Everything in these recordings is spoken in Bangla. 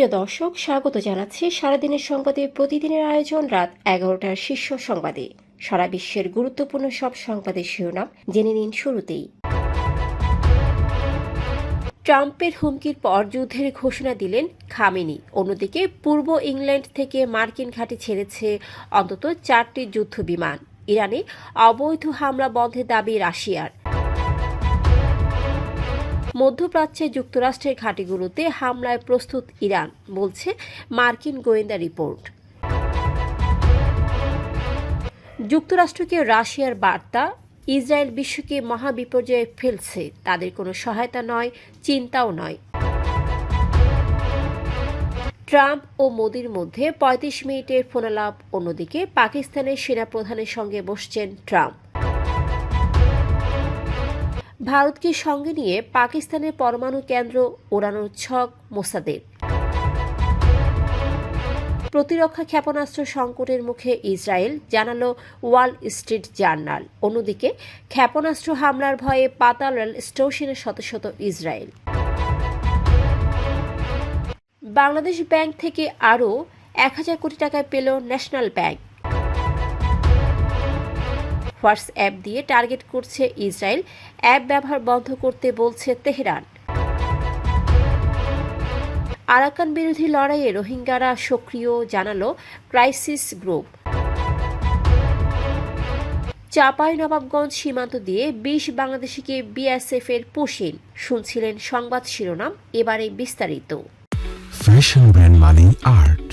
প্রিয় দর্শক, স্বাগত জানাচ্ছি সারাদিনের সংবাদে প্রতিদিনের আয়োজন রাত 11টার শীর্ষ সংবাদে। সারা বিশ্বের গুরুত্বপূর্ণ সব সংবাদের শিরোনাম জেনে নিন শুরুতেই। ট্রাম্পের হুমকির পর যুদ্ধের ঘোষণা দিলেন খামেনি। অন্যদিকে পূর্ব ইংল্যান্ড থেকে মার্কিন ঘাঁটি ছেড়েছে অন্তত 4টি যুদ্ধ বিমান। ইরানে অবৈধ হামলা বন্ধের দাবি রাশিয়ার। মধ্যপ্রাচ্যে যুক্তরাষ্ট্রের ঘাঁটিগুলোতে হামলায় প্রস্তুত ইরান, বলছে মার্কিন গোয়েন্দা রিপোর্ট। যুক্তরাষ্ট্রকে রাশিয়ার বার্তা, ইসরায়েল বিশ্বকে মহাবিপর্যয়ে ফেলছে, তাদের কোনো সহায়তা নয়, চিন্তাও নয়। ট্রাম্প ও মোদির মধ্যে 35 মিনিটের ফোনালাপ। অন্যদিকে পাকিস্তানের সেনাপ্রধানের সঙ্গে বসছেন ট্রাম্প। ভারতকে সঙ্গে নিয়ে পাকিস্তানের পরমাণু কেন্দ্র ওড়ানোর ছক মোসাদের। প্রতিরক্ষা ক্ষেপণাস্ত্র সংকটের মুখে ইসরায়েল, জানালো ওয়াল স্ট্রিট জার্নাল। অন্যদিকে ক্ষেপণাস্ত্র হামলার ভয়ে পাতাল রেল স্টেশনে শত শত ইসরায়েল। বাংলাদেশ ব্যাংক থেকে আরও 1000 কোটি টাকা পেল ন্যাশনাল ব্যাংক। হোয়াটসঅ্যাপ দিয়ে টার্গেট করছে ইসরায়েল, অ্যাপ ব্যবহার বন্ধ করতে বলছে তেহরান। আরাকান বিরোধী লড়াইয়ে রোহিঙ্গারা সক্রিয়, জানালো ক্রাইসিস গ্রুপ। চাঁপাইনবাবগঞ্জ সীমান্ত দিয়ে 20 বাংলাদেশিকে বিএসএফ-এর পুশিন। শুনছিলেন সংবাদ শিরোনাম, এবারে বিস্তারিত। ফ্যাশন ব্র্যান্ড মানে আর্ট।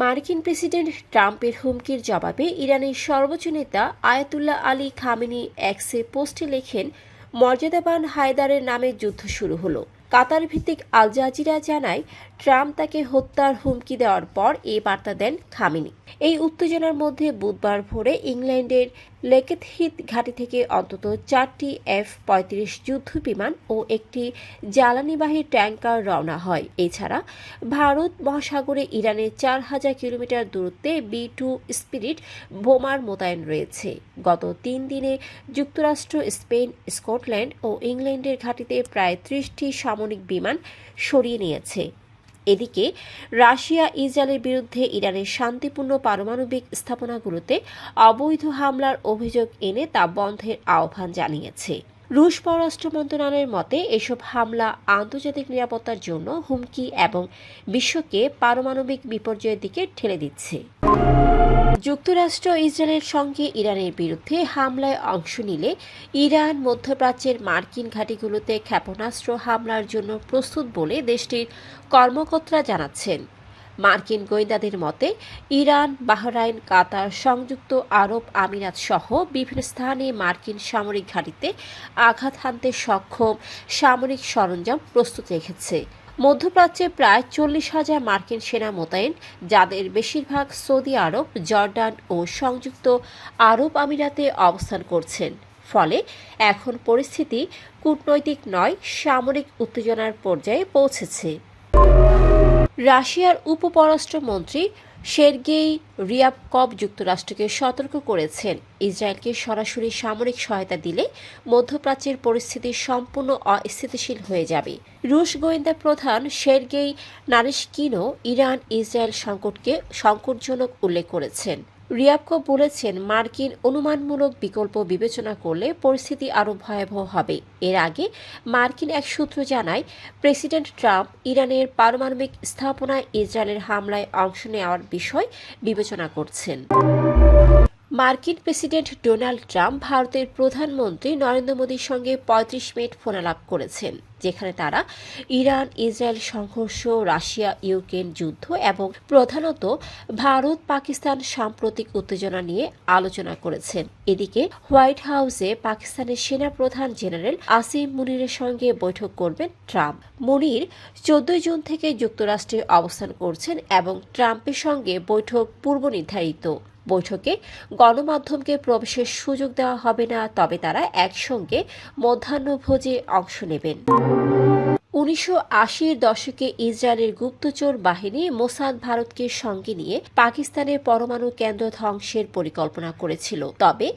মার্কিন প্রেসিডেন্ট ট্রাম্পের হুমকির জবাবে ইরানের সর্বোচ্চ নেতা আয়াতুল্লাহ আলী খামেনি এক্সে পোস্টে লেখেন, মর্যাদাবান হায়দারের নামে যুদ্ধ শুরু হলো। কাতার ভিত্তিক আল জাজিরা জানায়, ট্রাম্প তাকে হত্যার হুমকি দেওয়ার পর এই বার্তা দেন খামেনি। এই উত্তেজনার মধ্যে বুধবার ভোরে ইংল্যান্ডের লেকেথহিথ ঘাঁটি থেকে অন্তত 4টি F-35 যুদ্ধ বিমান ও একটি জ্বালানিবাহী ট্যাঙ্কার রওনা হয়। এছাড়া ভারত মহাসাগরে ইরানের 4000 কিলোমিটার দূরত্বে B-2 স্পিরিট বোমার মোতায়েন রয়েছে। গত 3 দিনে যুক্তরাষ্ট্র, স্পেন, স্কটল্যান্ড ও ইংল্যান্ডের ঘাঁটিতে প্রায় 30টি সামরিক বিমান সরিয়ে নিয়েছে। এদিকে রাশিয়া ইসরায়েলের বিরুদ্ধে ইরানের শান্তিপূর্ণ পারমাণবিক স্থাপনাগুলোতে অবৈধ হামলার অভিযোগ এনে তা বন্ধের আহ্বান জানিয়েছে। রুশ পররাষ্ট্র মন্ত্রণালয়ের মতে, এসব হামলা আন্তর্জাতিক নিরাপত্তার জন্য হুমকি এবং বিশ্বকে পারমাণবিক বিপর্যয়ের দিকে ঠেলে দিচ্ছে। যুক্তরাষ্ট্র ইসরায়েলের সঙ্গে ইরানের বিরুদ্ধে হামলায় অংশ নিলে ইরান মধ্যপ্রাচ্যের মার্কিন ঘাঁটিগুলোতে ক্ষেপণাস্ত্র হামলার জন্য প্রস্তুত বলে দেশটির কর্মকর্তারা জানাচ্ছেন। মার্কিন গোয়েন্দাদের মতে, ইরান, বাহরাইন, কাতার, সংযুক্ত আরব আমিরাত সহ বিভিন্ন স্থানে মার্কিন সামরিক ঘাঁটিতে আঘাত হানতে সক্ষম সামরিক সরঞ্জাম প্রস্তুত রেখেছে। মধ্যপ্রাচ্যে প্রায় 40,000 মার্কিন সেনা মোতায়েন, যাদের বেশিরভাগ সৌদি আরব, জর্ডান ও সংযুক্ত আরব আমিরাতে অবস্থান করছেন। ফলে এখন পরিস্থিতি কূটনৈতিক নয়, সামরিক উত্তেজনার পর্যায়ে পৌঁছেছে। রাশিয়ার উপপররাষ্ট্রমন্ত্রী সের্গেই রিয়াবকভ যুক্তরাষ্ট্রকে সতর্ক করেছেন, ইসরায়েলকে সরাসরি সামরিক সহায়তা দিলে মধ্যপ্রাচ্যের পরিস্থিতি সম্পূর্ণ অস্থিতিশীল হয়ে যাবে। রুশ গোয়েন্দা প্রধান সের্গেই নারিশকিনও ইরান ইসরায়েল সংকটকে সংকটজনক উল্লেখ করেছেন। রিয়াবকভ বলেছেন, মার্কিন অনুমানমূলক বিকল্প বিবেচনা করলে পরিস্থিতি আরও ভয়াবহ হবে। এর আগে মার্কিন এক সূত্র জানায়, প্রেসিডেন্ট ট্রাম্প ইরানের পারমাণবিক স্থাপনায় ইসরায়েলের হামলায় অংশ নেওয়ার বিষয় বিবেচনা করছেন। মার্কিন প্রেসিডেন্ট ডোনাল্ড ট্রাম্প ভারতের প্রধানমন্ত্রী নরেন্দ্র মোদীর সঙ্গে 35 মিনিট ফোনালাপ করেছেন, যেখানে তারা ইরান ইসরায়েল সংঘর্ষ, রাশিয়া ইউক্রেন যুদ্ধ এবং প্রধানত ভারত পাকিস্তান সাম্প্রতিক উত্তেজনা নিয়ে আলোচনা করেছেন। এদিকে হোয়াইট হাউসে পাকিস্তানের সেনা প্রধান জেনারেল আসিম মুনিরের সঙ্গে বৈঠক করবেন ট্রাম্প। মুনির 14 জুন থেকে যুক্তরাষ্ট্রে অবস্থান করছেন এবং ট্রাম্পের সঙ্গে বৈঠক পূর্ব নির্ধারিত। বৈঠকে গণমাধ্যমকে প্রবেশের সুযোগ দেওয়া হবে না, তবে তারা একসঙ্গে মধ্যাহ্নভোজে অংশ নেবেন। 1980-র দশকে ইসরায়েলের গুপ্তচর বাহিনী মোসাদ ভারতকে সঙ্গে নিয়ে পাকিস্তানের পরমাণু কেন্দ্র ধ্বংসের পরিকল্পনা করেছিল, তবে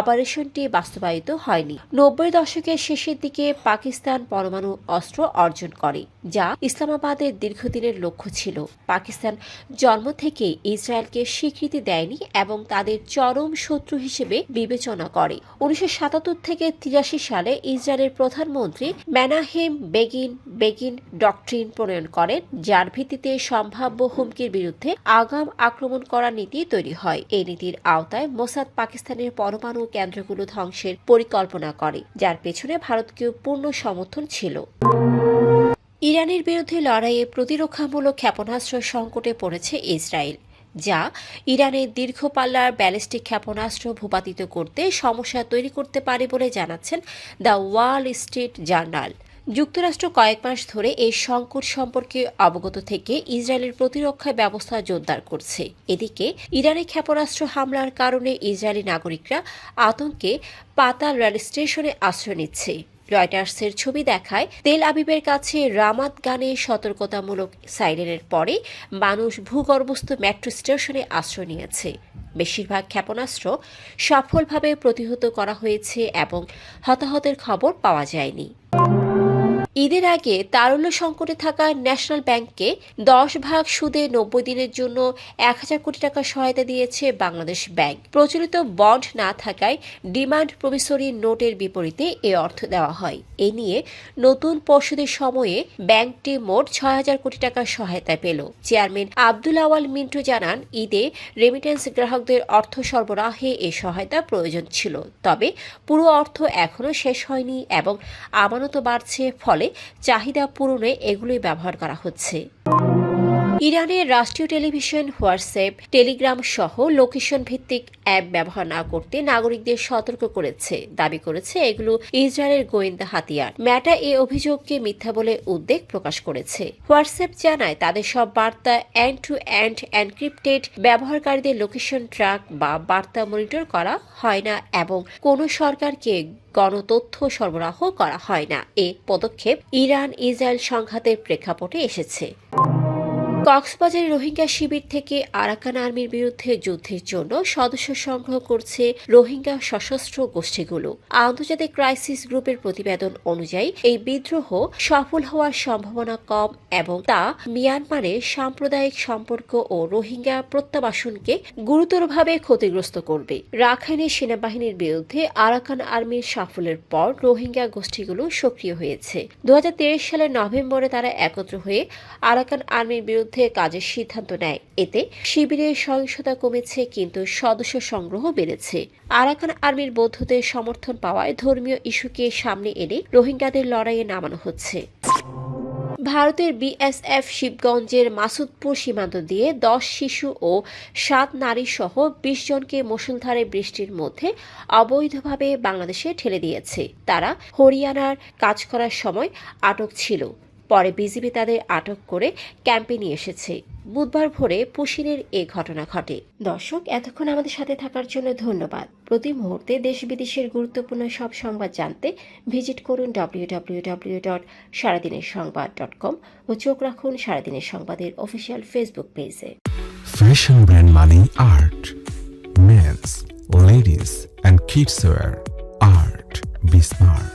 অপারেশনটি বাস্তবায়িত হয়নি। 90-এর দশকের শেষের দিকে পাকিস্তান পরমাণু অস্ত্র অর্জন করে, যা ইসলামাবাদের দীর্ঘদিনের লক্ষ্য ছিল। পাকিস্তান জন্ম থেকেই ইসরায়েলকে স্বীকৃতি দেয়নি এবং তাদের চরম শত্রু হিসেবে বিবেচনা করে। 1977 থেকে 83 সালে ইসরায়েলের প্রধানমন্ত্রী মেনাহেম বেগিন ডক্ট্রিন প্রণয়ন করেন, যার ভিত্তিতে সম্ভাব্য হুমকির বিরুদ্ধে আগাম আক্রমণ করার নীতি তৈরি হয়। এই নীতির আওতায় মোসাদ পাকিস্তানের পরমাণু কেন্দ্রগুলো ধ্বংসের পরিকল্পনা করে, যার পেছনে ভারতকেও পূর্ণ সমর্থন ছিল। ইরানের বিরুদ্ধে লড়াইয়ে প্রতিরক্ষামূলক ক্ষেপণাস্ত্র সংকটে পড়েছে ইসরায়েল, যা ইরানের দীর্ঘ পাল্লার ব্যালিস্টিক ক্ষেপণাস্ত্র ভূপাতিত করতে সমস্যা তৈরি করতে পারে বলে জানাচ্ছেন দ্য ওয়াল স্ট্রিট জার্নাল। যুক্তরাষ্ট্র কয়েক মাস ধরে এই সংকট সম্পর্কে অবগত থেকে ইসরায়েলের প্রতিরক্ষা ব্যবস্থা জোরদার করছে। এদিকে ইরানের ক্ষেপণাস্ত্র হামলার কারণে ইসরায়েলি নাগরিকরা আতঙ্কে পাতাল রেল স্টেশনে আশ্রয় নিচ্ছে। রয়টার্সের ছবি দেখায় তেল আবিবের কাছে রামাত গানে সতর্কতামূলক সাইরেনের পরে মানুষ ভূগর্ভস্থ মেট্রো স্টেশনে আশ্রয় নিয়েছে। বেশিরভাগ ক্ষেপণাস্ত্র সফলভাবে প্রতিহত করা হয়েছে এবং হতাহতের খবর পাওয়া যায়নি। ঈদের আগে তারল্য সংকটে থাকা ন্যাশনাল ব্যাংককে 10 ভাগ সুদে 90 দিনের জন্য 1000 কোটি টাকা সহায়তা দিয়েছে বাংলাদেশ ব্যাংক। প্রচলিত বন্ড না থাকায় ডিমান্ড প্রমিসরি নোটের বিপরীতে এ অর্থ দেওয়া হয়। এ নিয়ে নতুন পর্ষদের সময়ে ব্যাংকটি মোট 6000 কোটি টাকা সহায়তা পেল। চেয়ারম্যান আব্দুল আওয়াল মিন্টু জানান, ঈদে রেমিটেন্স গ্রাহকদের অর্থ সরবরাহে এ সহায়তা প্রয়োজন ছিল, তবে পুরো অর্থ এখনও শেষ হয়নি এবং আমানত বাড়ছে, ফলে চাহিদা পূরণে এগুলোই ব্যবহার করা হচ্ছে। ইরানের রাষ্ট্রীয় টেলিভিশন হোয়াটসঅ্যাপ, টেলিগ্রাম সহ লোকেশন ভিত্তিক অ্যাপ ব্যবহার না করতে নাগরিকদের সতর্ক করেছে, দাবি করেছে এগুলো ইসরায়েলের গোয়েন্দা হাতিয়ার। মেটা এ অভিযোগকে মিথ্যা বলে উদ্বেগ প্রকাশ করেছে। হোয়াটসঅ্যাপ জানায় তাদের সব বার্তা এন্ড টু এন্ড এনক্রিপ্টেড, ব্যবহারকারীদের লোকেশন ট্র্যাক বা বার্তা মনিটর করা হয় না এবং কোনো সরকারকে গণতথ্য সরবরাহ করা হয় না। এ পদক্ষেপ ইরান ইসরায়েল সংঘাতের প্রেক্ষাপটে এসেছে। কক্সবাজারের রোহিঙ্গা শিবির থেকে আরাকান আর্মির বিরুদ্ধে যুদ্ধের জন্য সদস্য সংগ্রহ করছে রোহিঙ্গা সশস্ত্র গোষ্ঠীগুলো। আন্তর্জাতিক ক্রাইসিস গ্রুপের প্রতিবেদন অনুযায়ী এই বিদ্রোহ সফল হওয়ার সম্ভাবনা কম এবং তা মিয়ানমারের সাম্প্রদায়িক সম্পর্ক ও রোহিঙ্গা প্রত্যাবাসনকে গুরুতরভাবে ক্ষতিগ্রস্ত করবে। রাখাইনের সেনাবাহিনীর বিরুদ্ধে আরাকান আর্মির সাফল্যের পর রোহিঙ্গা গোষ্ঠীগুলো সক্রিয় হয়েছে। 2023 সালের নভেম্বরে তারা একত্র হয়ে আরাকান আর্মির বিরুদ্ধে কাজের সিদ্ধান্ত নেয়। এতে শিবিরের সহিংসতা কমেছে, কিন্তু সদস্য সংগ্রহ বেড়েছে। আরাকান আর্মির বৌদ্ধদের সমর্থন পাওয়ায় ধর্মীয় ইস্যুকে সামনে এনে রোহিঙ্গাদের লড়াইয়ে নামানো হচ্ছে। ভারতের বিএসএফ শিবগঞ্জের মাসুদপুর সীমান্ত দিয়ে 10 শিশু ও 7 নারী সহ 20 জনকে মুষলধারে বৃষ্টির মধ্যে অবৈধভাবে বাংলাদেশে ঠেলে দিয়েছে। তারা হরিয়ানার কাজ করার সময় আটক ছিল। পরে বিজিবি তাদের আটক করে ক্যাম্পে নিয়ে এসেছে। বুধবার ভোরে পুশিনের এ ঘটনা ঘটে। দর্শক, এতক্ষণ আমাদের সাথে থাকার জন্য ধন্যবাদ। প্রতি মুহূর্তে দেশ বিদেশের গুরুত্বপূর্ণ সব সংবাদ জানতে ভিজিট করুন www.সারাদিনেরসংবাদ.com ও চোখ রাখুন সারাদিনের সংবাদের অফিসিয়াল ফেসবুক পেজে। Fashion brand Mali Art. Men's, ladies and kids wear. Art. Be smart.